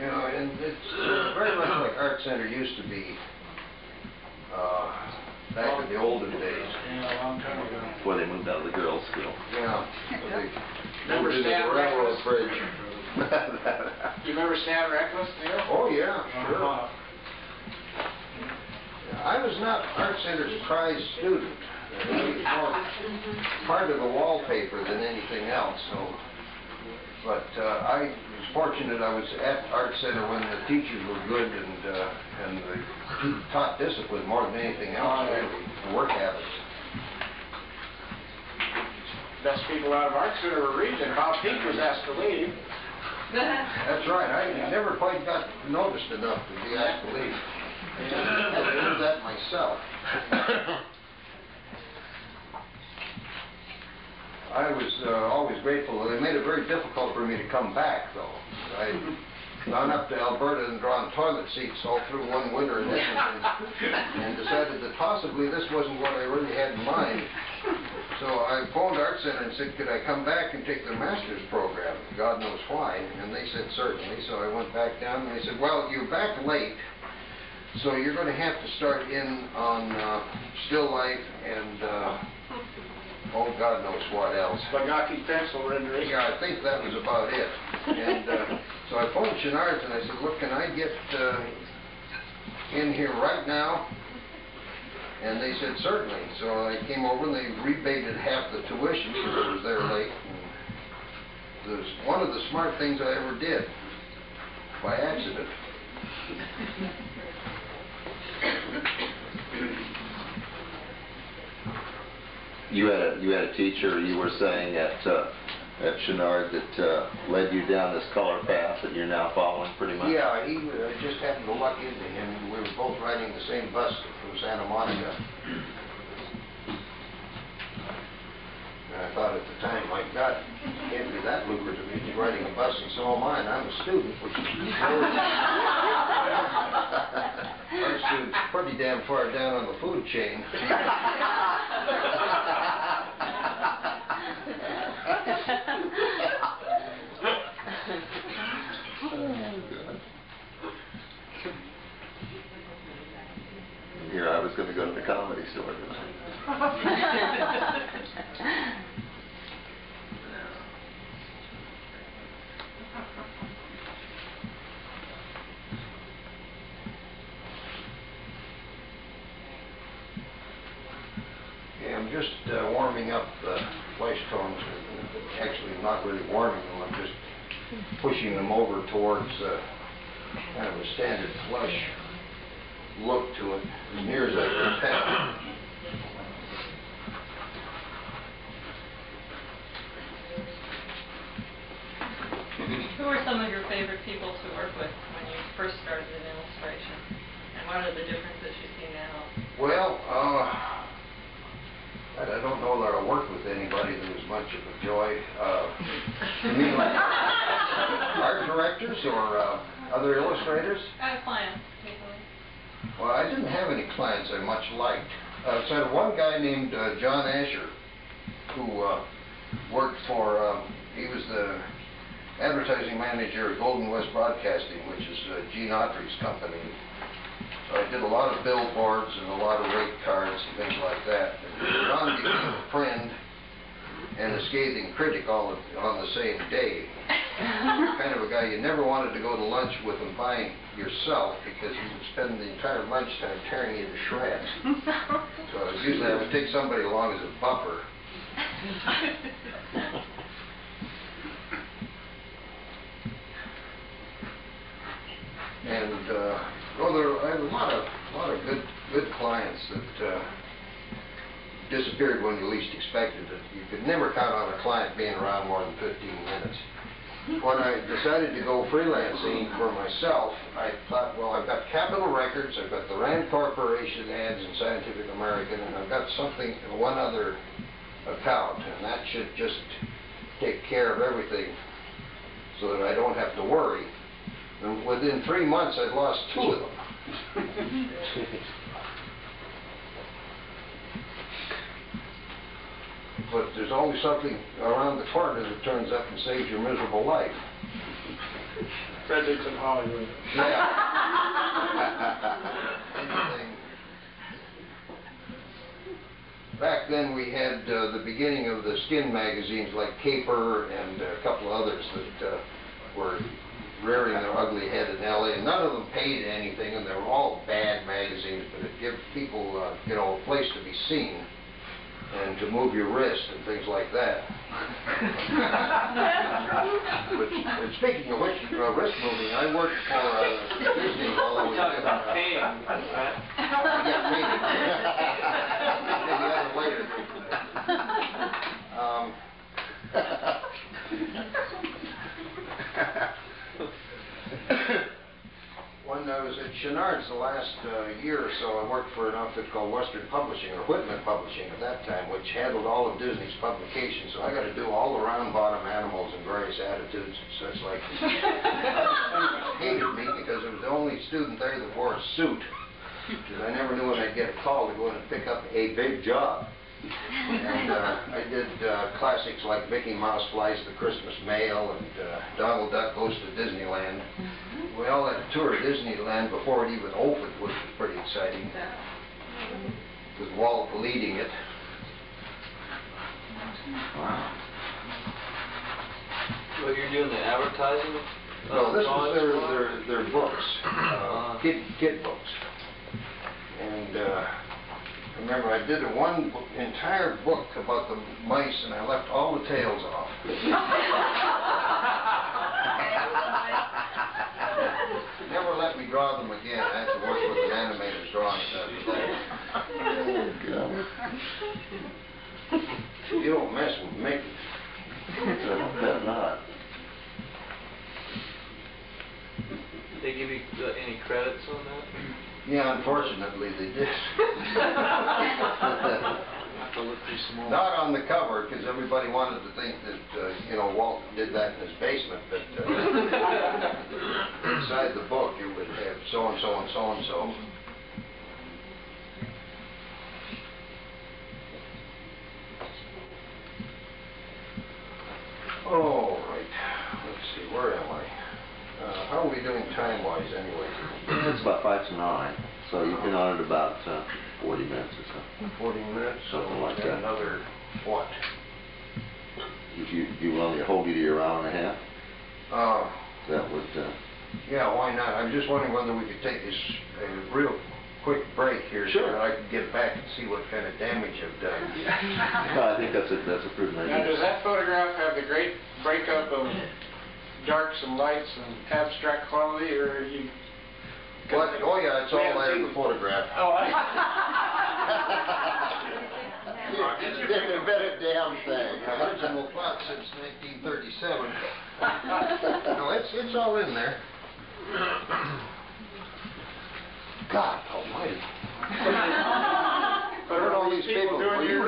You know, and it's very much like Art Center used to be back in the olden days. Yeah, a long time ago. Before they moved out of the girls' school. Yeah. Remember Moved into the Stan railroad Reckless? bridge. You remember Stan Reckless, Neil? Oh, yeah, sure. Uh-huh. I was not Art Center's prize student. It was more part of the wallpaper than anything else. So, but I was fortunate I was at Art Center when the teachers were good and they taught discipline more than anything else, really, and work habits. Best people out of Art Center were Regent. Bob Peak was asked to leave. That's right. I never quite got noticed enough to be asked to leave. I did that myself. I was always grateful. They made it very difficult for me to come back, though. I'd gone up to Alberta and drawn toilet seats all through one winter in Edmonton and decided that possibly this wasn't what I really had in mind. So I phoned Art Center and said, could I come back and take their master's program? God knows why. And they said, certainly. So I went back down and they said, well, you're back late. So you're going to have to start in on still life and, oh, God knows what else. Bagaki pencil rendering. Yeah, I think that was about it. And so I phoned Chenard's and I said, look, can I get in here right now? And they said, certainly. So I came over and they rebated half the tuition because I was there late. And it was one of the smart things I ever did, by accident. You had a teacher, you were saying at Chenard that led you down this color path that you're now following pretty much? Yeah, he just happened to luck into him. We were both riding the same bus from Santa Monica. And I thought at the time, my God, it can't be that lucrative. He's riding a bus and so am I, and I'm a student, which is our student's pretty damn far down on the food chain. Here I was going to go to the Comedy Store tonight. Yeah, I'm just warming up the flesh tones. Actually, not really warming them. I'm just pushing them over towards kind of a standard flush look to it, as near as I can. Who were some of your favorite people to work with when you first started in illustration? And what are the differences you see now? Well, I don't know that I worked with anybody that was much of a joy. You mean like art directors or other illustrators? Clients, usually. Well, I didn't have any clients I much liked. So I had one guy named John Asher who worked for, he was the advertising manager at Golden West Broadcasting, which is Gene Autry's company. So I did a lot of billboards and a lot of rate cards and things like that. John became a friend and a scathing critic all on the same day. Kind of a guy you never wanted to go to lunch with him by yourself because he would spend the entire lunchtime tearing you to shreds. So usually I would take somebody along as a buffer. And I had a lot of good clients that disappeared when you least expected it. You could never count on a client being around more than 15 minutes. When I decided to go freelancing for myself, I thought, well, I've got Capitol Records, I've got the Rand Corporation ads in Scientific American, and I've got something, one other account, and that should just take care of everything so that I don't have to worry. And within 3 months, I'd lost 2 of them. But there's always something around the corner that turns up and saves your miserable life. Fredericton, Hollywood. Yeah. Anything. Back then we had the beginning of the skin magazines like Caper and a couple of others that were rearing their ugly head in L.A. and none of them paid anything, and they were all bad magazines, but it gave people, you know, a place to be seen and to move your wrist and things like that. But speaking of which, wrist moving, I worked for Disney while I was Talking about paying, right? Yeah, maybe that later. When I was at Chenard's the last year or so, I worked for an outfit called Western Publishing, or Whitman Publishing at that time, which handled all of Disney's publications. So I got to do all the round bottom animals in various attitudes and such like. Hated me because I was the only student there that wore a suit. Because I never knew when I'd get a call to go in and pick up a big job. And I did classics like Mickey Mouse Flies the Christmas Mail and Donald Duck Goes to Disneyland. We all had a tour of Disneyland before it even opened, which was pretty exciting. With Walt leading it. Wow. Well, you're doing the advertising? No, this was their books, kid books. And remember, I did one entire book about the mice, and I left all the tails off. Never let me draw them again. I had to work with an animator's drawing after that. You don't mess with Mickey. Better not. Did they give you any credits on that? Yeah, unfortunately they did. Have to look through some more. Not on the cover, because everybody wanted to think that, you know, Walt did that in his basement, but inside the book it would have so-and-so and so-and-so. Oh, right. Let's see, where am I? How are we doing time-wise anyway? It's about 5 to 9, so you've been on it about 40 minutes or so. 40 minutes, Something like we've got that. another, what? Do you want me to hold you to your hour and a half? That would... Yeah, why not? I'm just wondering whether we could take this a real quick break here so that I can get back and see what kind of damage I've done. No, I think that's a prudent idea. Now, does that photograph have the great breakup of darks and lights and abstract quality, or are you... What? Oh yeah, it's all there in the photograph. Oh, It's been a better damn thing. Original plot since 1937. No, it's all in there. God almighty. But are all these people doing your